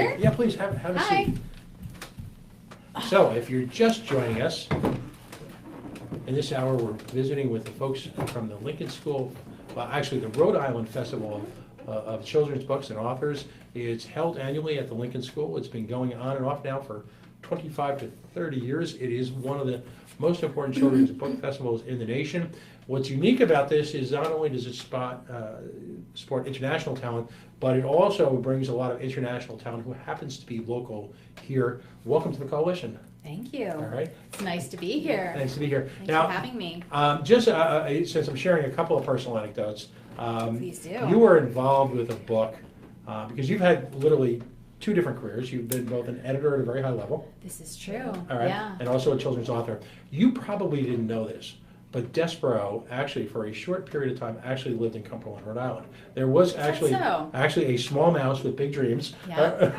here? Yeah, please have a Hi. seat. So, if you're just joining us, in this hour we're visiting with the folks from the Lincoln School, well, actually the Rhode Island Festival of Children's Books and Authors. It's held annually at the Lincoln School. It's been going on and off now for 25 to 30 years. It is one of the most important children's book festivals in the nation. What's unique about this is not only does it support international talent, but it also brings a lot of international talent who happens to be local here. Welcome to the coalition. Thank you. All right. It's nice to be here. Nice to be here. Thanks Now, for having me. Just since I'm sharing a couple of personal anecdotes, Please do. you were involved with a book because you've had literally two different careers. You've been both an editor at a very high level. This is true. All right. Yeah. And also a children's author. You probably didn't know this, but Desborough actually, for a short period of time, actually lived in Cumberland, Rhode Island. There was actually a small mouse with big dreams. Yeah.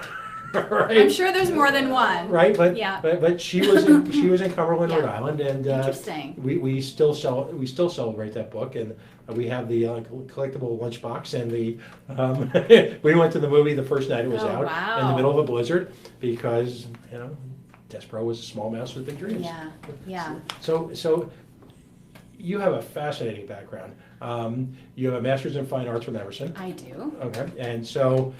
Right? I'm sure there's more than one. Right, but Yeah. but she was in Cumberland, Yeah. Rhode Island, and Interesting. we still celebrate that book, and we have the collectible lunchbox, and the we went to the movie the first night it was out wow. in the middle of a blizzard because Desborough was a small mouse with big dreams. Yeah. Yeah. So you have a fascinating background. You have a master's in fine arts from Emerson. I do. Okay, and so.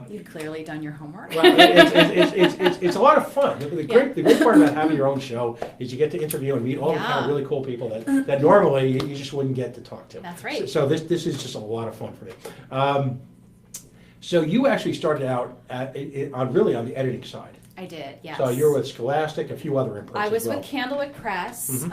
You've clearly done your homework. Well, it's a lot of fun. The great part about having your own show is you get to interview and meet all the kind of really cool people that normally you just wouldn't get to talk to. That's right. So this is just a lot of fun for me. So you actually started out on the editing side. I did, yes. So you're with Scholastic, a few other imprints. I was as well. with Candlewick Press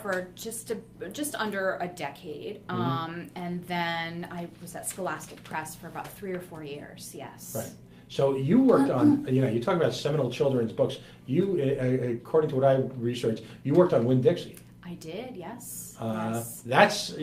for just under a decade, and then I was at Scholastic Press for about 3 or 4 years. Yes. Right. So you worked on, you talk about seminal children's books. You, according to what I researched, you worked on Winn-Dixie. I did. Yes. Yes. That's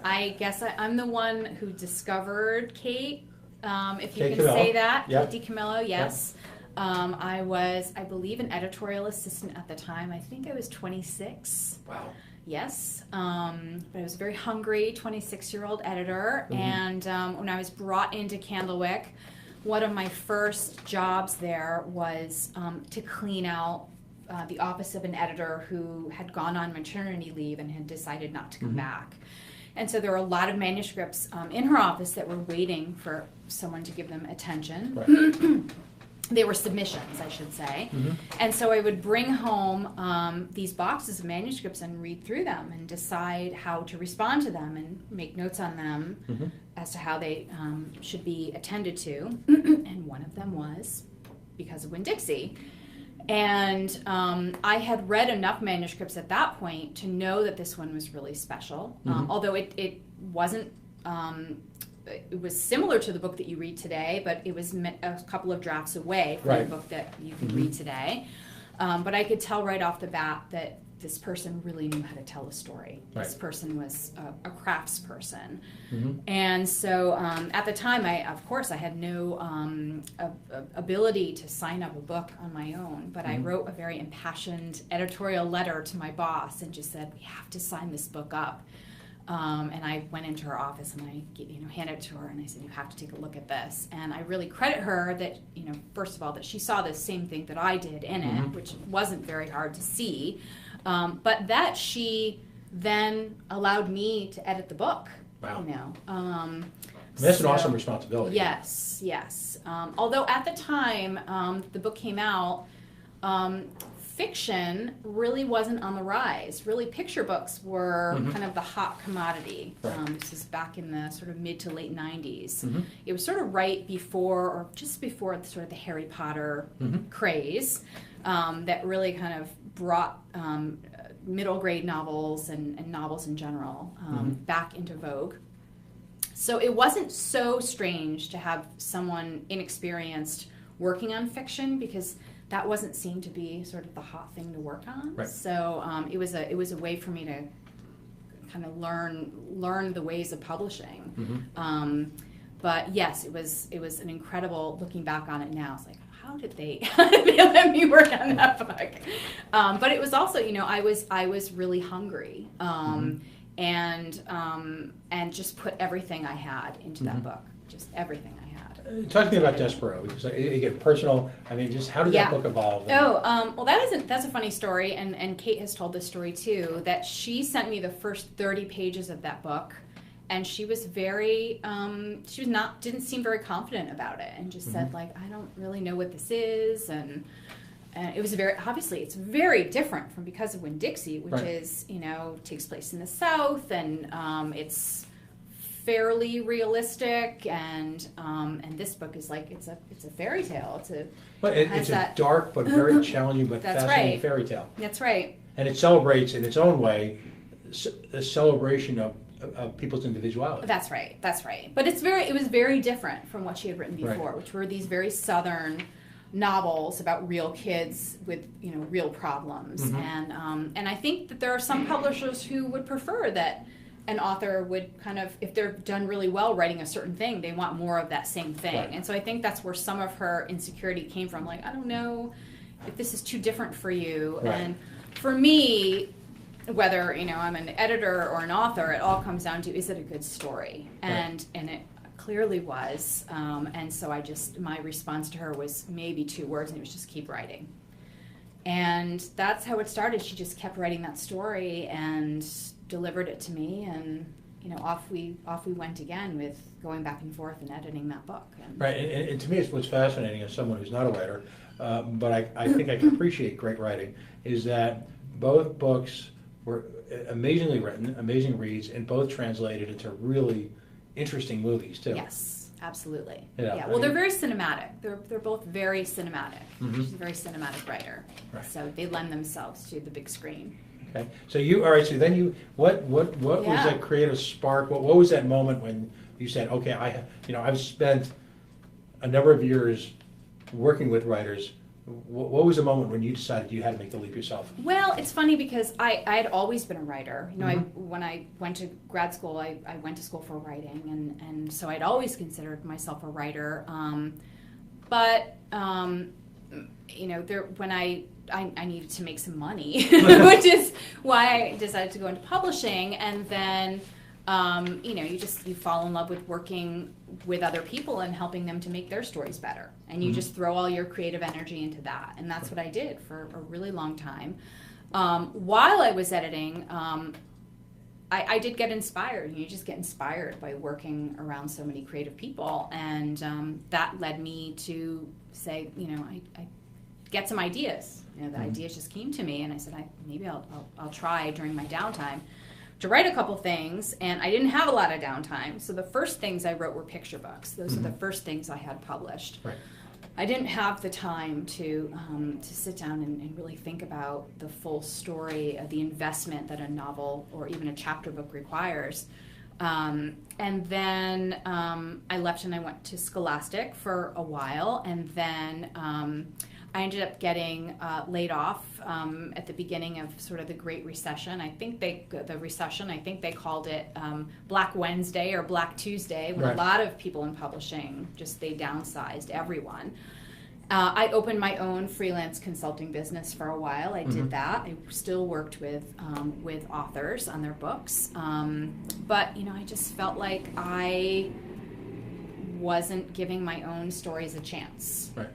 I guess I'm the one who discovered Kate, if you Kate can Camillo. say that. Yep. Kate DiCamillo, yes. Yep. I was, I believe, an editorial assistant at the time. I think I was 26. Wow. Yes. But I was a very hungry 26-year-old editor. And when I was brought into Candlewick, one of my first jobs there was to clean out the office of an editor who had gone on maternity leave and had decided not to come back. And so there were a lot of manuscripts in her office that were waiting for someone to give them attention. Right. They were submissions, I should say. And so I would bring home these boxes of manuscripts and read through them and decide how to respond to them and make notes on them as to how they should be attended to. And one of them was because of Winn-Dixie. And I had read enough manuscripts at that point to know that this one was really special, although it wasn't, it was similar to the book that you read today, but it was a couple of drafts away from the book that you can read today. But I could tell right off the bat that this person really knew how to tell a story. Right. This person was a craftsperson. And so at the time, I had no ability to sign up a book on my own, but I wrote a very impassioned editorial letter to my boss and just said, we have to sign this book up. And I went into her office and I handed it to her and I said, you have to take a look at this. And I really credit her that, first of all, that she saw the same thing that I did in it, which wasn't very hard to see. But that she then allowed me to edit the book. Wow. That's an awesome responsibility. Yes, yes. Although at the time the book came out, fiction really wasn't on the rise. Really, picture books were kind of the hot commodity. Right. This is back in the sort of mid to late 90s. It was sort of right before, or just before, sort of the Harry Potter craze that really kind of brought middle grade novels and novels in general back into vogue. So it wasn't so strange to have someone inexperienced working on fiction because that wasn't seen to be sort of the hot thing to work on. Right. So it was a way for me to kind of learn the ways of publishing. But yes, it was an incredible. Looking back on it now, it's like, how did they let me work on that book? But it was also, I was really hungry and just put everything I had into that book, just everything I had. Talk to me about Despereaux, because it get personal. I mean, just how did that book evolve? Well, that's a funny story, and Kate has told this story too, that she sent me the first 30 pages of that book, and she was didn't seem very confident about it, and just said, like, I don't really know what this is, and it was it's very different from Because of Winn-Dixie, which is, takes place in the South, and it's fairly realistic, and this book is like it's a fairy tale. It's a dark but very challenging but fascinating right. fairy tale. That's right. And it celebrates in its own way the celebration of people's individuality. That's right. But it was very different from what she had written before, Right. which were these very Southern novels about real kids with real problems, and I think that there are some publishers who would prefer that an author would kind of, if they're done really well writing a certain thing, they want more of that same thing. Right. And so I think that's where some of her insecurity came from. Like, I don't know if this is too different for you. Right. And for me, whether I'm an editor or an author, it all comes down to, is it a good story? And it clearly was. And so my response to her was maybe 2 words, and it was just keep writing. And that's how it started. She just kept writing that story and delivered it to me, and off we went again with going back and forth and editing that book. Right, and to me, it's what's fascinating as someone who's not a writer, but I think I can appreciate great writing, is that both books were amazingly written, amazing reads, and both translated into really interesting movies too. Yes, absolutely. Yeah, Well, they're very cinematic. They're both very cinematic. She's a very cinematic writer, Right. so they lend themselves to the big screen. Okay, so what was that creative spark? What was that moment when you said, okay, I've spent a number of years working with writers. What was the moment when you decided you had to make the leap yourself? Well, it's funny because I had always been a writer. When I went to grad school, I went to school for writing, and so I'd always considered myself a writer. When I needed to make some money, which is why I decided to go into publishing. And then, you fall in love with working with other people and helping them to make their stories better. And you just throw all your creative energy into that. And that's what I did for a really long time. While I was editing, I did get inspired. You just get inspired by working around so many creative people. And that led me to say, I get some ideas. The ideas just came to me, and I said, maybe I'll try during my downtime to write a couple things. And I didn't have a lot of downtime, so the first things I wrote were picture books. Those are the first things I had published. Right. I didn't have the time to sit down and really think about the full story of the investment that a novel or even a chapter book requires. And then I left and I went to Scholastic for a while, and then I ended up getting laid off at the beginning of sort of the Great Recession. I think they called it Black Wednesday or Black Tuesday, when Right. a lot of people in publishing they downsized everyone. I opened my own freelance consulting business for a while. I did that. I still worked with authors on their books, but I just felt like I wasn't giving my own stories a chance. Right.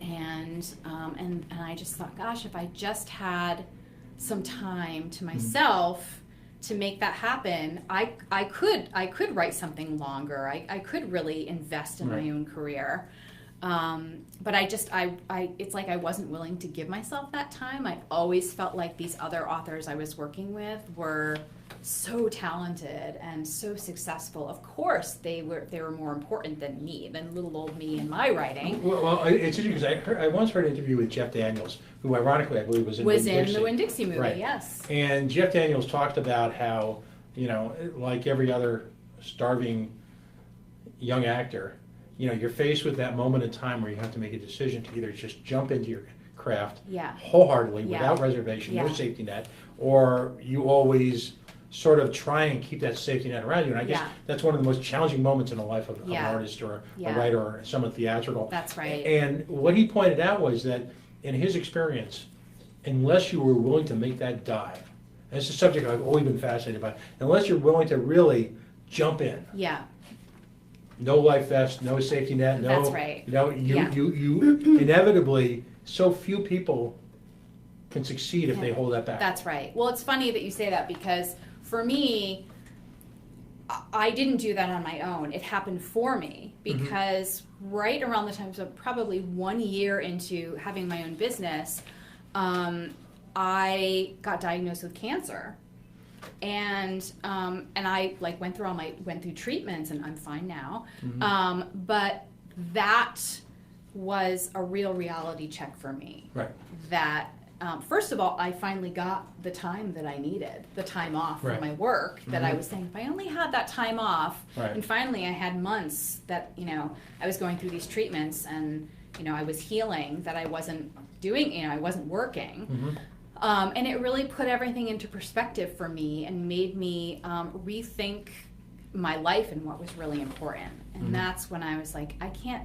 And I just thought, gosh, if I just had some time to myself to make that happen, I could write something longer. I could really invest in my own career. But it's like I wasn't willing to give myself that time. I always felt like these other authors I was working with were so talented and so successful. Of course, they were more important than me, than little old me and my writing. Well, it's interesting because I once heard an interview with Jeff Daniels, who ironically I believe was in the Winn-Dixie movie, right. Yes. And Jeff Daniels talked about how, like every other starving young actor, you're faced with that moment in time where you have to make a decision to either just jump into your craft wholeheartedly without reservation, no safety net, or you always sort of try and keep that safety net around you. And I guess that's one of the most challenging moments in the life of an artist or a writer or someone theatrical. That's right. And what he pointed out was that in his experience, unless you were willing to make that dive, and it's a subject I've always been fascinated by, unless you're willing to really jump in, no life vest, no safety net, no. That's right. You inevitably, so few people can succeed if they hold that back. That's right. Well, it's funny that you say that because for me, I didn't do that on my own. It happened for me because right around the time, so probably 1 year into having my own business, I got diagnosed with cancer. And I went through treatments, and I'm fine now. But that was a real reality check for me. Right. That first of all, I finally got the time that I needed, the time off from my work. That I was saying, if I only had that time off, and finally I had months that I was going through these treatments, and I was healing. That I wasn't doing, I wasn't working. And it really put everything into perspective for me and made me rethink my life and what was really important. And that's when I was like, I can't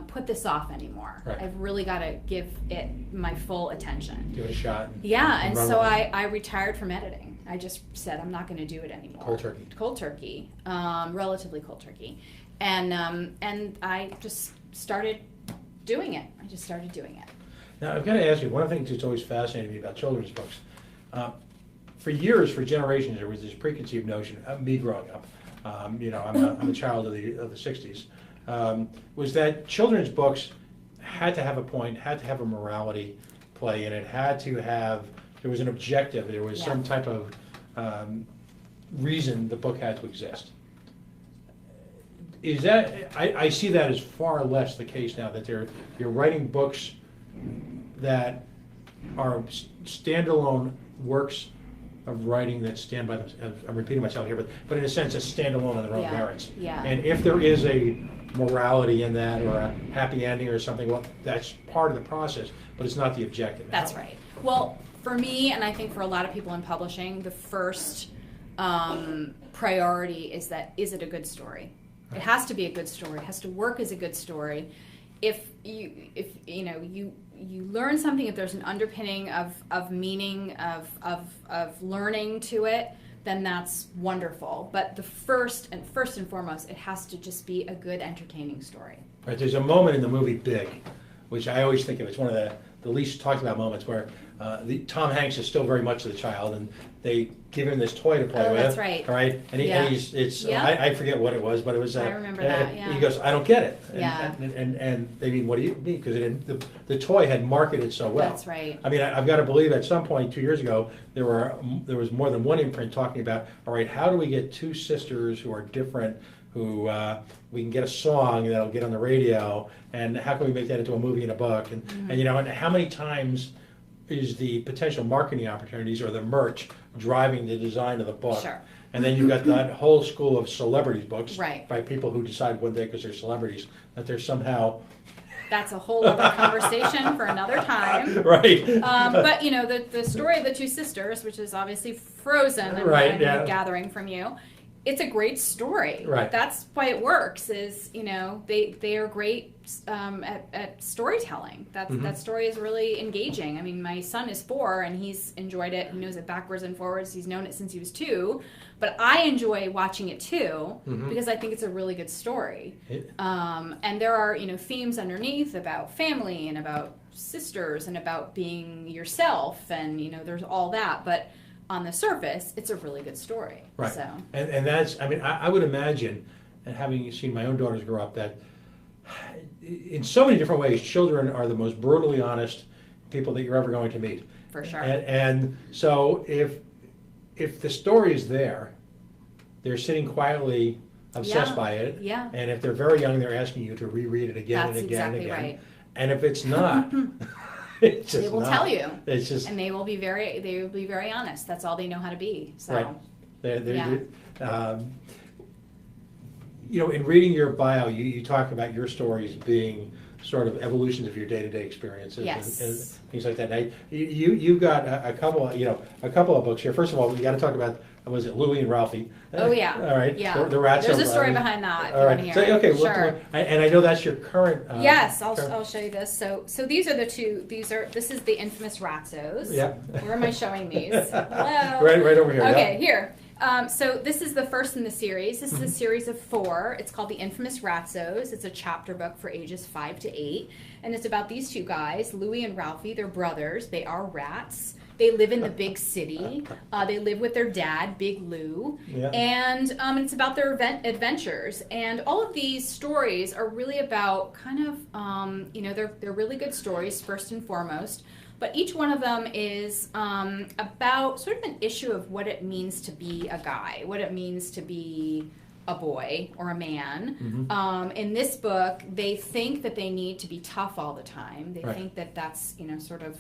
put this off anymore. Right. I've really got to give it my full attention. Give it a shot. And so I retired from editing. I just said, I'm not going to do it anymore. Cold turkey. Relatively cold turkey. And I just started doing it. Now, I've got to ask you, one of the things that's always fascinated me about children's books, for years, for generations, there was this preconceived notion of me growing up. I'm a child of the 60s. Was that children's books had to have a point, had to have a morality play in it, there was an objective, there was some type of reason the book had to exist. Is that, I see that as far less the case now, that you're writing books that are standalone works of writing that stand by themselves. I'm repeating myself here, but in a sense, it's standalone on their own merits. And if there is a morality in that, or a happy ending or something, well, that's part of the process, but it's not the objective. That's right. Well, for me, and I think for a lot of people in publishing, the first priority is it a good story? It has to be a good story. It has to work as a good story. If you learn something, if there's an underpinning of meaning, of learning to it, then that's wonderful. But the first and foremost, it has to just be a good, entertaining story. Right. There's a moment in the movie Big, which I always think of as one of the least talked about moments, where Tom Hanks is still very much the child, and they give him this toy to play with. That's right. All right, and I forget what it was, but it was. I remember that. Yeah. He goes, I don't get it. And, and they mean, what do you mean? Because the toy had marketed so well. That's right. I mean, I've got to believe at some point 2 years ago there was more than one imprint talking about, all right, how do we get two sisters who are different, who we can get a song that'll get on the radio, and how can we make that into a movie and a book, and and how many times is the potential marketing opportunities or the merch driving the design of the book? Sure. And then you've got that whole school of celebrities books by people who decide one day, because they're celebrities, that they're somehow. That's a whole other conversation for another time. Right. But the story of the two sisters, which is obviously Frozen, I'm gathering from you. It's a great story. Right. That's why it works. Is they are great at storytelling. That story is really engaging. I mean, my son is 4 and he's enjoyed it. He knows it backwards and forwards. He's known it since he was 2. But I enjoy watching it too because I think it's a really good story. And there are themes underneath about family and about sisters and about being yourself, and there's all that. But on the surface, it's a really good story. Right. So. And that's, I mean, I would imagine, and having seen my own daughters grow up, that in so many different ways, children are the most brutally honest people that you're ever going to meet. For sure. And so if the story is there, they're sitting quietly obsessed by it. Yeah. And if they're very young, they're asking you to reread it again and again and again. Right. And if it's not, it's just they will not. tell you. It's just, and they will be very honest. That's all they know how to be. So. Right. In reading your bio, you talk about your stories being sort of evolutions of your day-to-day experiences and things like that. Now, you've got a couple of books here. First of all, we got to talk about, was it Louie and Ralphie? Oh yeah. All right. Yeah. The rats. There's a story behind that. All right. So, okay. Sure. And I know that's your current. Yes, I'll show you this. So these are the two. This is the infamous Ratsos. Yeah. Where am I showing these? Hello. Right over here. Okay, here. So this is the first in the series. This is a series of 4. It's called The Infamous Ratzos. It's a chapter book for ages 5 to 8. And it's about these 2 guys, Louie and Ralphie. They're brothers. They are rats. They live in the big city. They live with their dad, Big Lou. Yeah. And it's about their adventures. And all of these stories are really about kind of, they're really good stories, first and foremost. But each one of them is about sort of an issue of what it means to be a guy, what it means to be a boy or a man. In this book, they think that they need to be tough all the time. They think that that's, sort of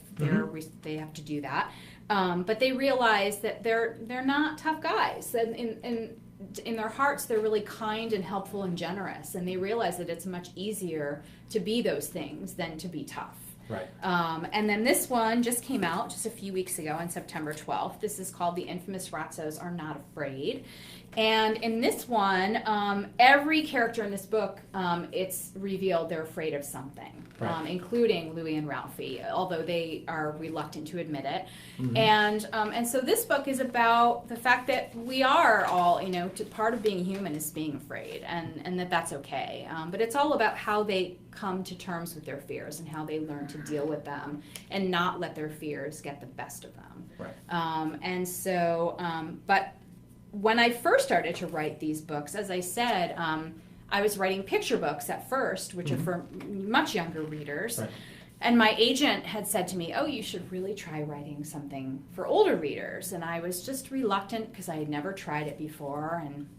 they have to do that. But they realize that they're not tough guys. And in their hearts, they're really kind and helpful and generous. And they realize that it's much easier to be those things than to be tough. Right. And then this one just came out just a few weeks ago on September 12th. This is called The Infamous Ratzos Are Not Afraid. And in this one, every character in this book, it's revealed they're afraid of something, including Louie and Ralphie, although they are reluctant to admit it. And so this book is about the fact that we are all, part of being human is being afraid, and that's okay. But it's all about how they come to terms with their fears and how they learn to deal with them and not let their fears get the best of them. Right. But when I first started to write these books, as I said, I was writing picture books at first, which are for much younger readers. Right. And my agent had said to me, oh, you should really try writing something for older readers. And I was just reluctant because I had never tried it before. And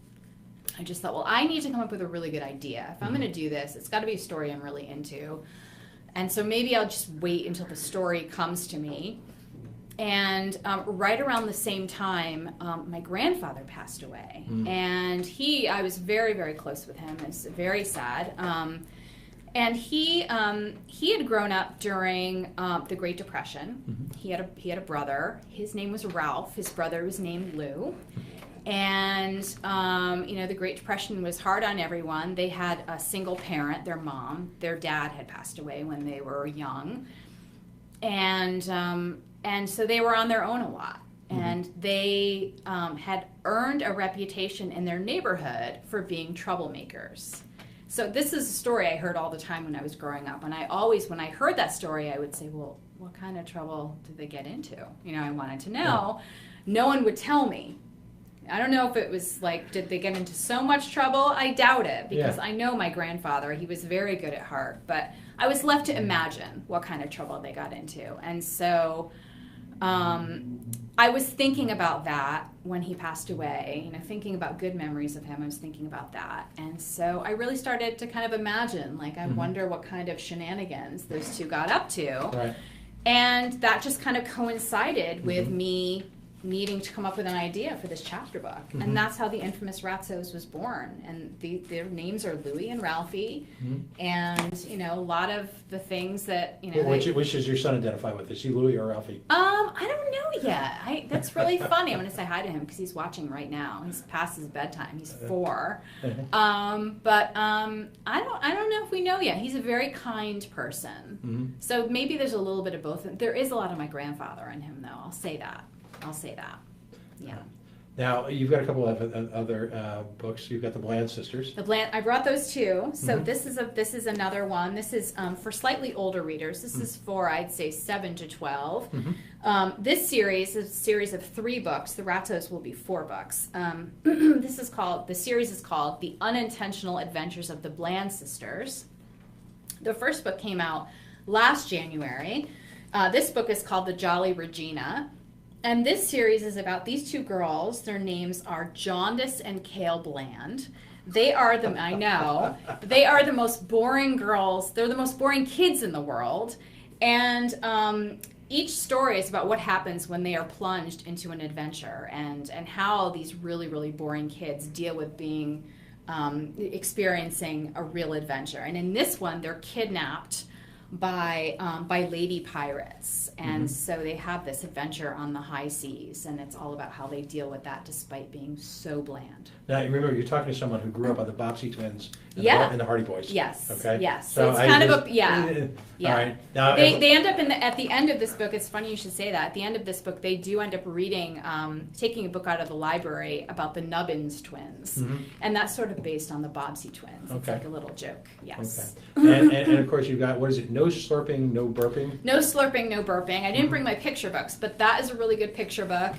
I just thought, well, I need to come up with a really good idea. If I'm going to do this, it's got to be a story I'm really into. And so maybe I'll just wait until the story comes to me. And right around the same time, my grandfather passed away. And I was very, very close with him. It's very sad. And he had grown up during the Great Depression. He had a brother. His name was Ralph. His brother was named Lou. And, the Great Depression was hard on everyone. They had a single parent, their mom. Their dad had passed away when they were young. And so they were on their own a lot. And they had earned a reputation in their neighborhood for being troublemakers. So this is a story I heard all the time when I was growing up. And when I heard that story, I would say, well, what kind of trouble did they get into? I wanted to know. No one would tell me. I don't know if it was like, did they get into so much trouble? I doubt it, because I know my grandfather, he was very good at heart. But I was left to imagine what kind of trouble they got into. And so I was thinking about that when he passed away, thinking about good memories of him. I was thinking about that. And so I really started to kind of imagine, like, I wonder what kind of shenanigans those 2 got up to. Right. And that just kind of coincided with me needing to come up with an idea for this chapter book. And that's how The Infamous Ratzos was born. And their names are Louie and Ralphie. And, a lot of the things that, Which does your son identify with? Is he Louie or Ralphie? I don't know yet. That's really funny. I'm going to say hi to him because he's watching right now. He's past his bedtime. He's 4. But I don't know if we know yet. He's a very kind person. So maybe there's a little bit of both. There is a lot of my grandfather in him, though. I'll say that. Yeah. Now, you've got a couple of other books. You've got the Bland Sisters. I brought those 2. So this is another one. This is for slightly older readers. This is for, I'd say, 7 to 12. This series is a series of 3 books. The Ratzos will be 4 books. The series is called The Unintentional Adventures of the Bland Sisters. The first book came out last January. This book is called The Jolly Regina. And this series is about these 2 girls. Their names are Jaundice and Kale Bland. They are they are the most boring girls. They're the most boring kids in the world. And each story is about what happens when they are plunged into an adventure and how these really, really boring kids deal with experiencing a real adventure. And in this one, they're kidnapped by lady pirates, and so they have this adventure on the high seas, and it's all about how they deal with that despite being so bland. Now, remember, you're talking to someone who grew up on the Bobbsey Twins and, Yeah. and the Hardy Boys. Yes. Okay. Yes. So it's kind of a yeah. All right. Now, They end up at the end of this book. It's funny you should say that. At the end of this book, they do end up reading, taking a book out of the library about the Nubbins twins, and that's sort of based on the Bobbsey twins. It's Okay. like a little joke. Yes. Okay. And of course, you've got, what is it? No slurping, no burping. No slurping, no burping. I didn't bring my picture books, but that is a really good picture book.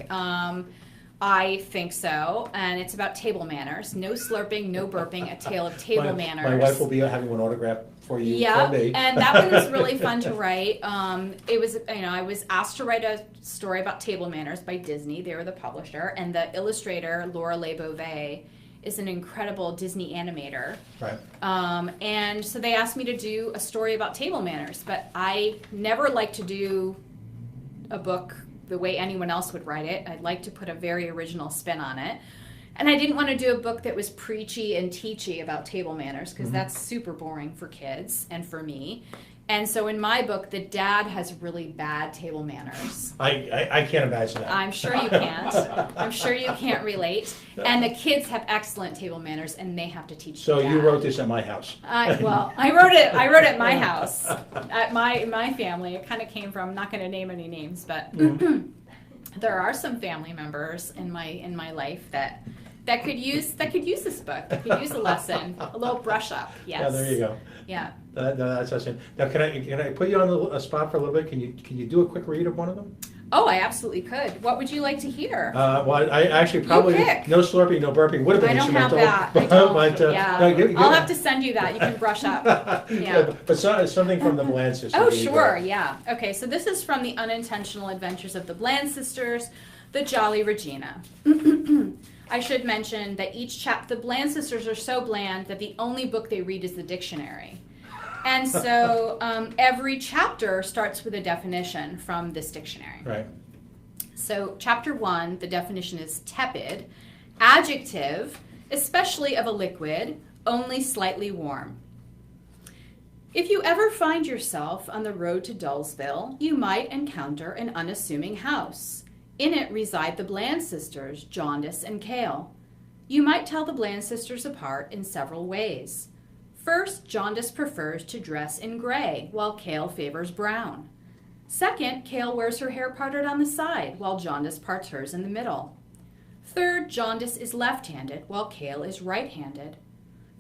I think so, and it's about table manners. No slurping, no burping. A tale of table manners. My wife will be having one autograph for you Yeah, from me. and that one was really fun to write. It was, I was asked to write a story about table manners by Disney. They were the publisher, and the illustrator, Laura Beauvais, is an incredible Disney animator. Right. And so they asked me to do a story about table manners, but I never like to do a book the way anyone else would write it. I'd like to put a very original spin on it. And I didn't want to do a book that was preachy and teachy about table manners, because that's super boring for kids and for me. And so in my book, the dad has really bad table manners. I can't imagine that. I'm sure you can't. I'm sure you can't relate. And the kids have excellent table manners, and they have to teach So the dad. you wrote this at my house. Well, I wrote it at my house, at my family. It kind of came from, I'm not going to name any names, but there are some family members in my life that could use this book. That could use a lesson, a little brush up. Yes. Yeah, there you go. Yeah. That's awesome. Now, can I put you on a spot for a little bit? Can you do a quick read of one of them? Oh, I absolutely could. What would you like to hear? Well, I actually probably pick. No slurping, no burping would have been I don't have instrumental. that. I don't. But, Yeah. no, I'll have to send you that. You can brush up. Yeah. But something from the Bland Sisters. Oh, There you go. sure, yeah. Okay, so this is from the Unintentional Adventures of the Bland Sisters, the Jolly Regina. I should mention that the Bland Sisters are so bland that the only book they read is the dictionary. And so every chapter starts with a definition from this dictionary. Right. So chapter 1, the definition is tepid, adjective, especially of a liquid, only slightly warm. If you ever find yourself on the road to Dullsville, you might encounter an unassuming house. In it reside the Bland sisters, Jaundice and Kale. You might tell the Bland sisters apart in several ways. First, Jaundice prefers to dress in gray, while Kale favors brown. Second, Kale wears her hair parted on the side, while Jaundice parts hers in the middle. Third, Jaundice is left-handed, while Kale is right-handed.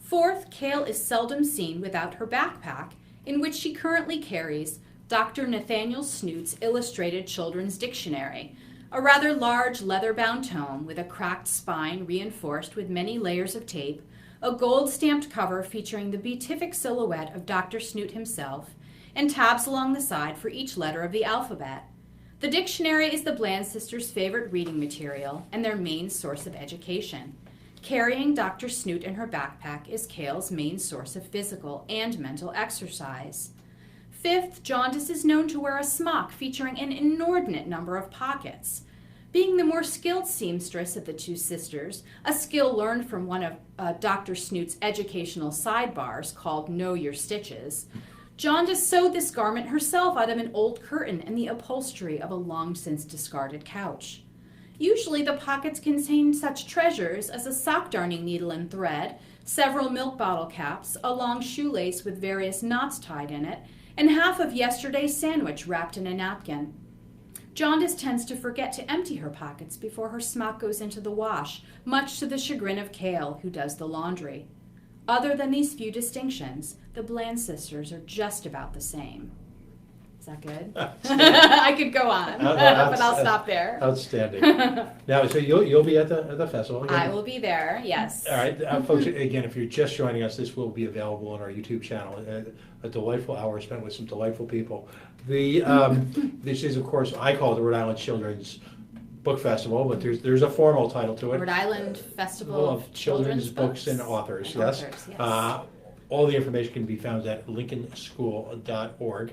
Fourth, Kale is seldom seen without her backpack, in which she currently carries Dr. Nathaniel Snoot's Illustrated Children's Dictionary, a rather large leather-bound tome with a cracked spine reinforced with many layers of tape, a gold-stamped cover featuring the beatific silhouette of Dr. Snoot himself, and tabs along the side for each letter of the alphabet. The dictionary is the Bland sisters' favorite reading material and their main source of education. Carrying Dr. Snoot in her backpack is Kale's main source of physical and mental exercise. Fifth, Jaundice is known to wear a smock featuring an inordinate number of pockets. Being the more skilled seamstress of the two sisters, a skill learned from one of Dr. Snoot's educational sidebars called Know Your Stitches, Jaundice sewed this garment herself out of an old curtain and the upholstery of a long-since discarded couch. Usually the pockets contain such treasures as a sock-darning needle and thread, several milk bottle caps, a long shoelace with various knots tied in it, and half of yesterday's sandwich wrapped in a napkin. Jaundice tends to forget to empty her pockets before her smock goes into the wash, much to the chagrin of Kale, who does the laundry. Other than these few distinctions, the Bland sisters are just about the same. Is that good? I could go on, but I'll stop there. Outstanding. Now, so you'll be at the festival again? I will be there, yes. All right, folks, again, if you're just joining us, this will be available on our YouTube channel. A delightful hour spent with some delightful people. This is, of course, I call it the Rhode Island Children's Book Festival, but there's a formal title to it. Rhode Island Festival of Children's Books and Authors, yes. All the information can be found at lincolnschool.org.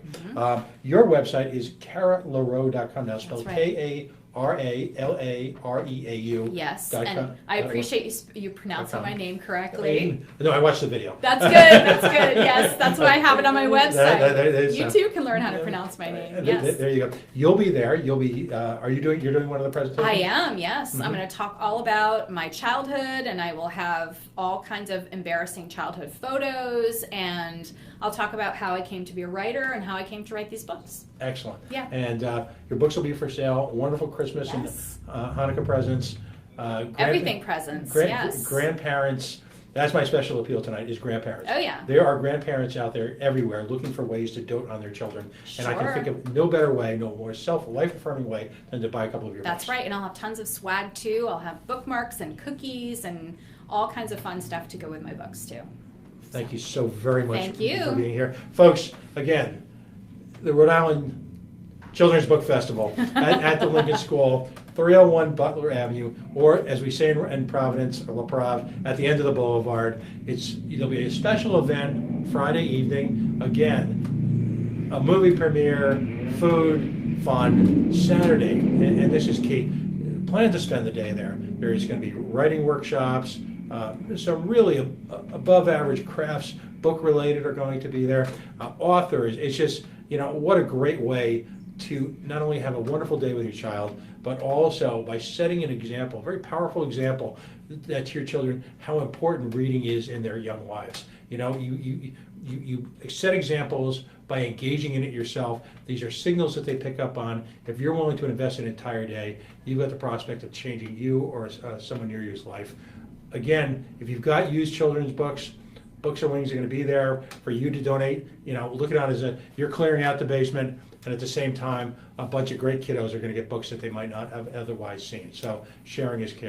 Your website is LaReau.com, now spelled That's right. RALAREAU. Yes, dot and com. I appreciate you pronouncing my name correctly. No, I watched the video. That's good. That's good. Yes, that's why I have it on my website. You You too can learn how to pronounce my name. Yes. There you go. You'll be there. You'll be. You're doing one of the presentations? I am, yes. Mhm. I'm going to talk all about my childhood, and I will have all kinds of embarrassing childhood photos, and I'll talk about how I came to be a writer and how I came to write these books. Excellent. Yeah. And your books will be for sale. Wonderful Christmas Yes. and Hanukkah presents. Everything presents, yes. Grandparents. That's my special appeal tonight, is grandparents. Oh, yeah. There are grandparents out there everywhere looking for ways to dote on their children. And I can Sure. think of no better way, no more life-affirming way than to buy a couple of your That's books. right, and I'll have tons of swag too. I'll have bookmarks and cookies and all kinds of fun stuff to go with my books too. Thank you so very much Thank you. for being here. Folks, again, the Rhode Island Children's Book Festival at the Lincoln School, 301 Butler Avenue, or as we say in Providence, or La Prov, at the end of the boulevard. There'll be a special event Friday evening. Again, a movie premiere, food, fun, Saturday, and this is key. Plan to spend the day there. There's going to be writing workshops, some really above average crafts, book related, are going to be there. Authors, it's just, what a great way to not only have a wonderful day with your child, but also by setting an example, a very powerful example, that to your children, how important reading is in their young lives. You set examples by engaging in it yourself. These are signals that they pick up on. If you're willing to invest an entire day, you've got the prospect of changing you or someone near you's life. Again, if you've got used children's books, Books or Wings are going to be there for you to donate. Look at it as you're clearing out the basement, and at the same time, a bunch of great kiddos are going to get books that they might not have otherwise seen. So sharing is caring.